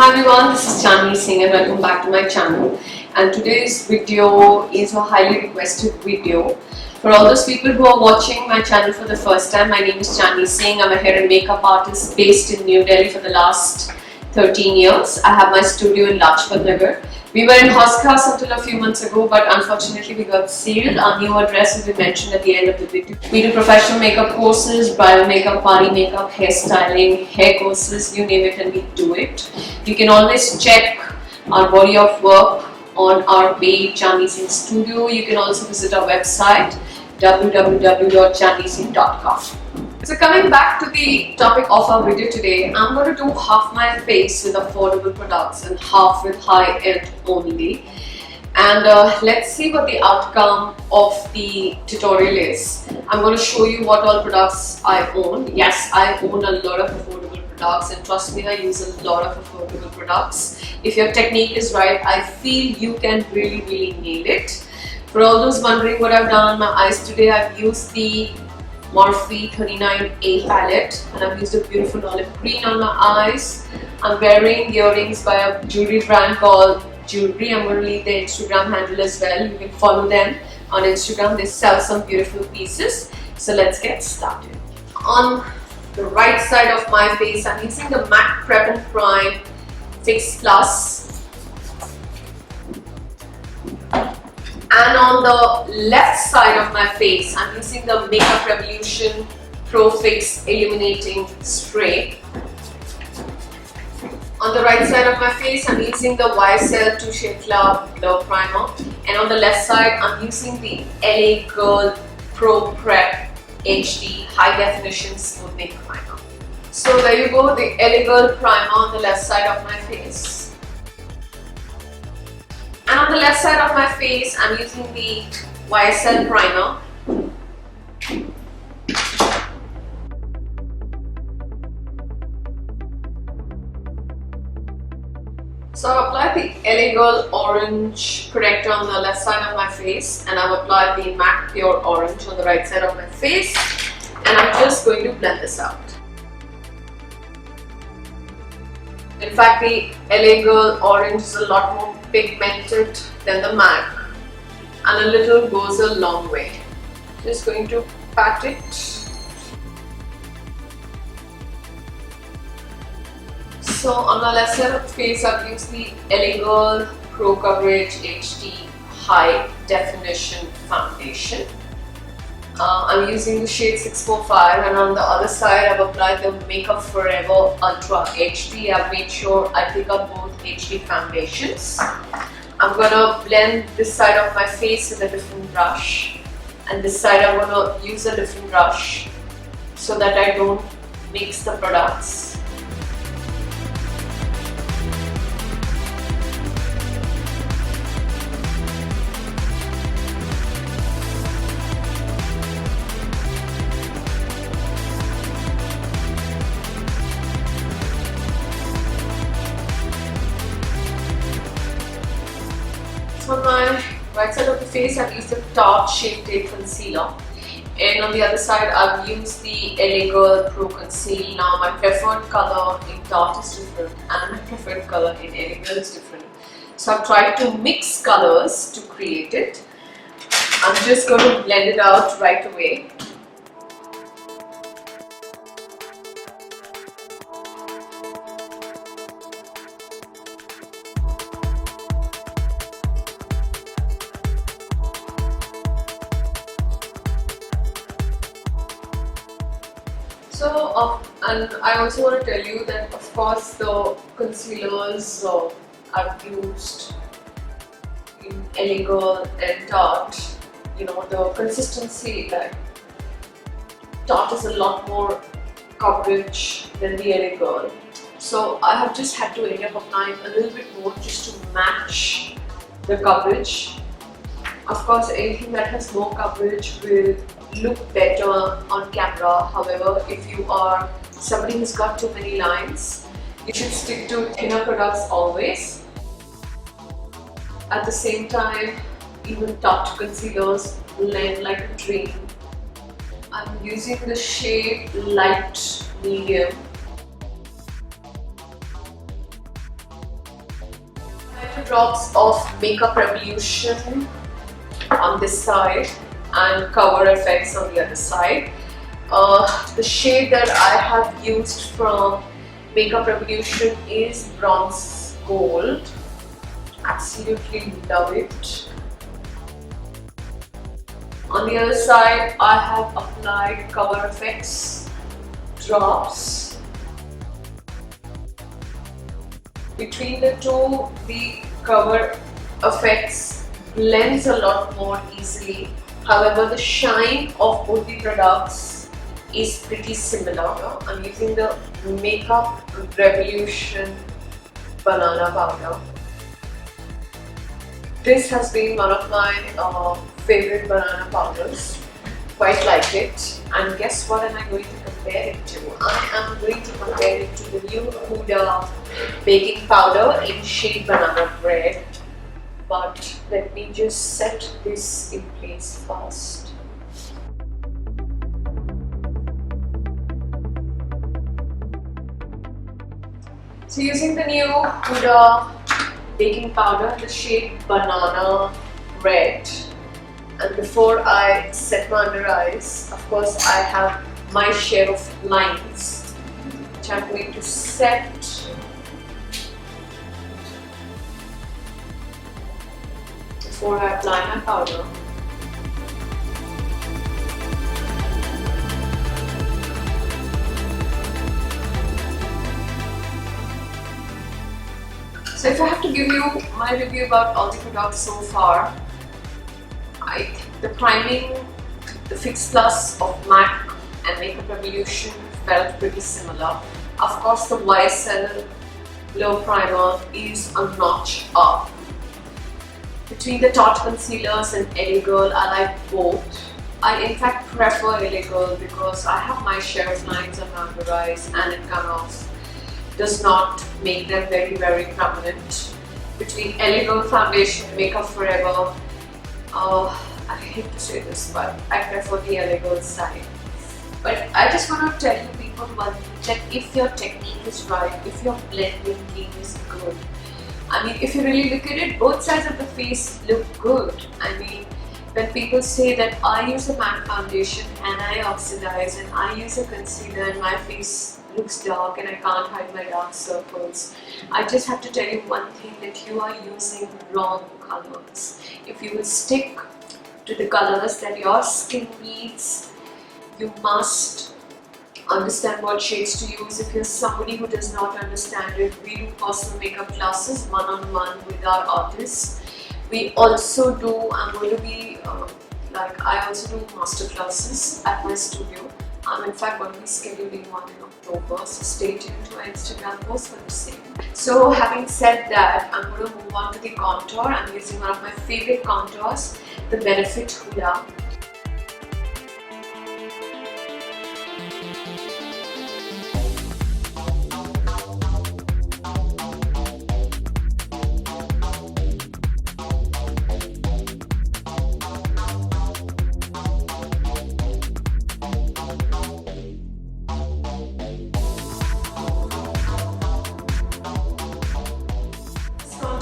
Hi everyone, this is Chandni Singh and welcome back to my channel. And today's video is a highly requested video. For all those people who are watching my channel for the first time, my name is Chandni Singh. I'm a hair and makeup artist based in New Delhi for the last 13 years. I have my studio in Lajpat Nagar. We were in Hairstyles until a few months ago, but unfortunately we got sealed. Our new address will be mentioned at the end of the video. We do professional makeup courses, bridal makeup, party makeup, hairstyling, hair courses, you name it and we do it. You can always check our body of work on our page Chandni Singh Studio. You can also visit our website www.chandnisingh.com. So coming back to the topic of our video today, I'm going to do half my face with affordable products and half with high-end only. And let's see what the outcome of the tutorial is. I'm going to show you what all products I own. Yes, I own a lot of affordable products, and trust me, I use a lot of affordable products. If your technique is right, I feel you can really nail it. For all those wondering what I've done on my eyes today, I've used the Morphe 39A palette and I've used a beautiful olive green on my eyes. I'm wearing earrings by a jewelry brand called Jewelry. I'm going to leave their Instagram handle as well. You can follow them on Instagram. They sell some beautiful pieces. So let's get started. On the right side of my face, I'm using the MAC Prep and Prime Fix Plus. And on the left side of my face, I'm using the Makeup Revolution Pro Fix Illuminating Spray. On the right side of my face, I'm using the YSL Touche Éclat Glow Primer. And on the left side, I'm using the LA Girl Pro Prep HD High Definition Smoothing Primer. So there you go, the LA Girl Primer on the left side of my face. And on the left side of my face, I'm using the YSL primer. So I've applied the LA Girl Orange corrector on the left side of my face, and I've applied the MAC Pure Orange on the right side of my face, and I'm just going to blend this out. In fact, the LA Girl Orange is a lot more pigmented than the MAC, and a little goes a long way. Just going to pat it. So on my left side of the face, I've used the LA Girl Pro Coverage HD High Definition Foundation. I'm using the shade 645, and on the other side I've applied the Makeup Forever Ultra HD. I've made sure I pick up both HD foundations. I'm gonna blend this side of my face with a different brush, and this side I'm gonna use a different brush so that I don't mix the products. On my right side of the face, I've used the Tarte Shape Tape Concealer, and on the other side I've used the LA Girl Pro Conceal. Now my preferred color in Tarte is different and my preferred color in LA Girl is different. So I've tried to mix colors to create it. I'm just going to blend it out right away. So, and I also want to tell you that of course the concealers I've used in LA Girl and Tarte, you know, the consistency, like Tarte is a lot more coverage than the LA Girl. So I have just had to end up applying a little bit more just to match the coverage. Of course, anything that has more coverage will look better on camera. However, if you are somebody who's got too many lines, you should stick to thinner products always. At the same time, even Tarte concealers blend like a dream. I'm using the shade Light Medium. drops of Makeup Revolution on this side and Cover FX on the other side. The shade that I have used from Makeup Revolution is Bronze Gold. Absolutely love it. On the other side, I have applied Cover FX drops. Between the two, the Cover FX blends a lot more easily. However, the shine of both the products is pretty similar. I'm using the Makeup Revolution Banana Powder. This has been one of my favorite banana powders. Quite like it. And guess what am I going to compare it to? I am going to compare it to the new Huda baking powder in shade Banana Bread. But let me just set this in place first. So using the new Huda baking powder, the shade Banana Red, and before I set my under eyes, of course I have my share of lines which I'm going to set before I apply my powder. So if I have to give you my review about all the products so far, I think the priming, the Fix Plus of MAC and Makeup Revolution felt pretty similar. Of course, the YSL Glow Primer is a notch up. Between the Tarte concealers and LA Girl, I like both. I in fact prefer LA Girl because I have my share of lines on my under eyes and it kind of does not make them very prominent. Between LA Girl Foundation and Makeup Forever, I hate to say this, but I prefer the LA Girl side. But I just want to tell you people one thing, that if your technique is right, if your blending game is good, I mean, if you really look at it, both sides of the face look good. I mean, when people say that I use a matte foundation and I oxidize and I use a concealer and my face looks dark and I can't hide my dark circles, I just have to tell you one thing, that you are using wrong colors. If you will stick to the colors that your skin needs, you must understand what shades to use. If you're somebody who does not understand it, we do personal makeup classes one-on-one with our artists. We also do, I'm going to be I also do master classes at my studio. I'm in fact going to be scheduling one in October, so stay tuned to my Instagram post for the same. So having said that, I'm going to move on to the contour. I'm using one of my favorite contours, the Benefit Huda.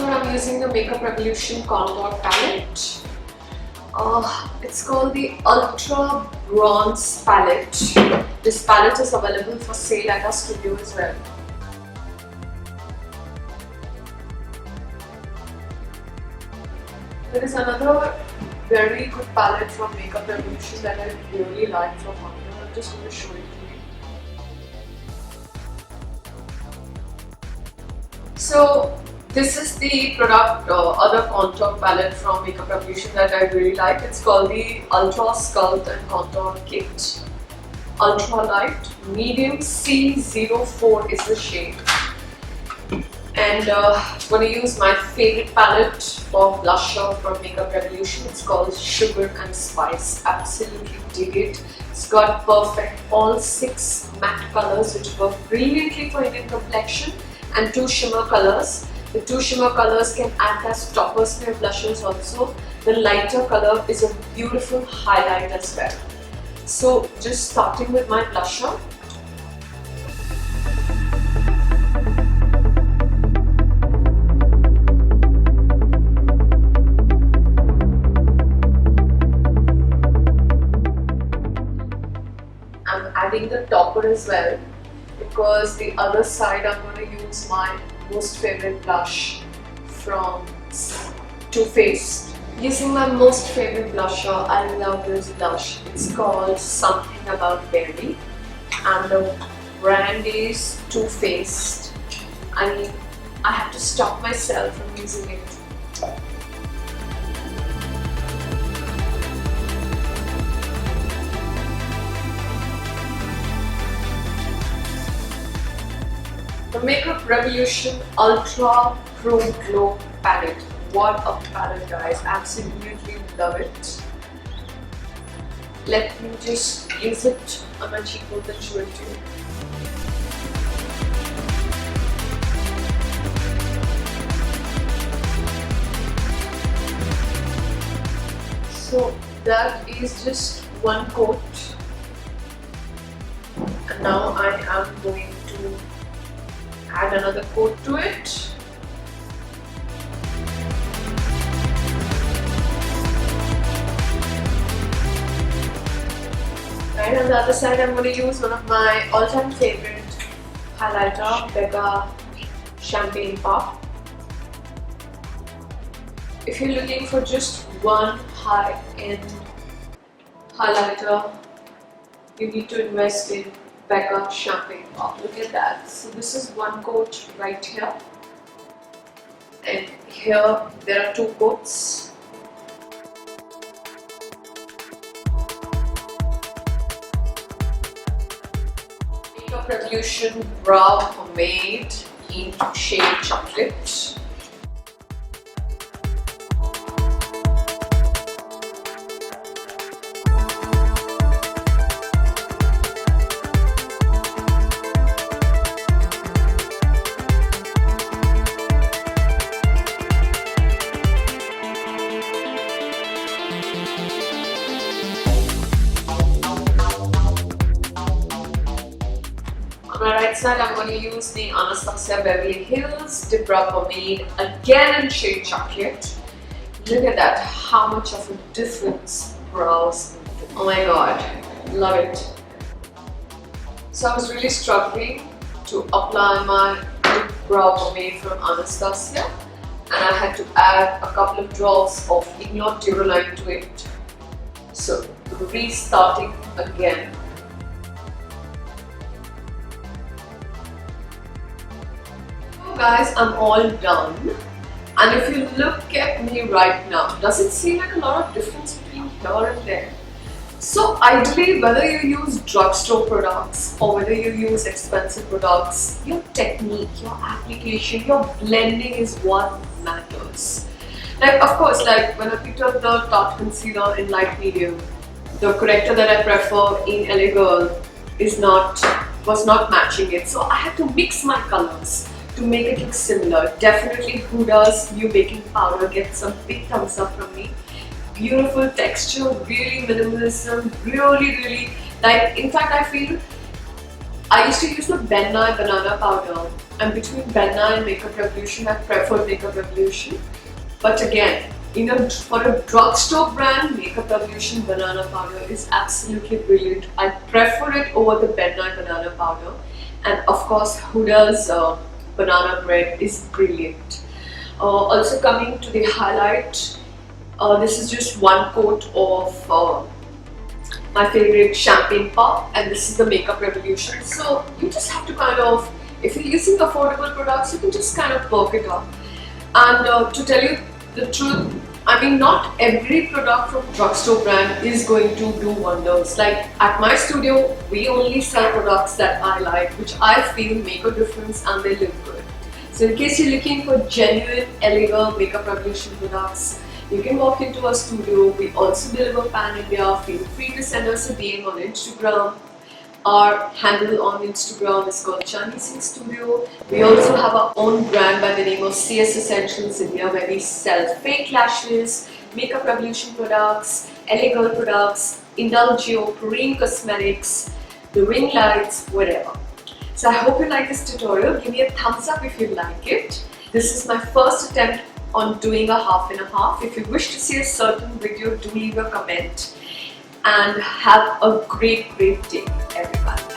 I'm using the Makeup Revolution Contour Palette. It's called the Ultra Bronze Palette. This palette is available for sale at our studio as well. There is another very good palette from Makeup Revolution that I really like from London. I'm just going to show it to you. So this is the product, other contour palette from Makeup Revolution that I really like. It's called the Ultra Sculpt and Contour Kit. Ultra Light, Medium C04 is the shade. And I'm going to use my favorite palette for blusher from Makeup Revolution. It's called Sugar and Spice. Absolutely dig it. It's got perfect all 6 matte colors which work brilliantly for Indian complexion, and 2 shimmer colors. The 2 shimmer colors can act as toppers for your blushes also. The lighter color is a beautiful highlight as well. So just starting with my blusher. adding the topper as well, because the other side I'm going to use my most favorite blush from Too Faced. Using my most favorite blusher, I love this blush. It's called Something About Berry and the brand is Too Faced. I mean, I have to stop myself from using it. The Makeup Revolution Ultra Pro Glow Palette. What a palette, guys. Absolutely love it. Let me just use it on my cheekbones and show it to you. So that is just one coat. And now I am going to add another coat to it. Right on the other side, I'm going to use one of my all-time favorite highlighter, Becca Champagne Pop. If you're looking for just one high-end highlighter, you need to invest in Becca Champagne Pop. Look at that. So this is one coat right here, and here there are two coats. Makeup Revolution Brow Pomade in shade Chocolate. On my right side, I'm going to use the Anastasia Beverly Hills Dip Brow Pomade, again in shade Chocolate. Look at that, how much of a difference brows make. Oh my god, love it. So I was really struggling to apply my Dip Brow Pomade from Anastasia, and I had to add a couple of drops of Ignore Duraline to it. So restarting again. Guys, I'm all done, and if you look at me right now, does it seem like a lot of difference between here and there? So ideally, whether you use drugstore products or whether you use expensive products, your technique, your application, your blending is what matters. Like, of course, like when I picked up the Tarte Concealer in light medium, the corrector that I prefer in LA Girl was not matching it, so I had to mix my colors to make it look similar. Definitely Huda's new baking powder gets some big thumbs up from me. Beautiful texture, really minimalism, really like, in fact I feel I used to use the Nye Banana Powder, and between Nye and Makeup Revolution I prefer Makeup Revolution, but again, for a drugstore brand, Makeup Revolution Banana Powder is absolutely brilliant. I prefer it over the Nye Banana Powder, and of course Huda's banana bread is brilliant. Also coming to the highlight, this is just one coat of my favorite Champagne Pop, and this is the Makeup Revolution. So you just have to kind of, if you're using affordable products, you can just kind of perk it up. And to tell you the truth, I mean, not every product from drugstore brand is going to do wonders. Like at my studio, we only sell products that I like, which I feel make a difference and they look good. So in case you're looking for genuine, elegant Makeup Revolution products, you can walk into our studio. We also deliver pan-India. Feel free to send us a DM on Instagram. Our handle on Instagram is called Chandni Singh Studio. We also have our own brand by the name of CS Essentials India, where we sell fake lashes, Makeup Revolution products, LA Girl products, Indulgeo, Korean cosmetics, the ring lights, whatever. So I hope you like this tutorial. Give me a thumbs up if you like it. This is my first attempt on doing a half and a half. If you wish to see a certain video, do leave a comment. and have a great day, everyone.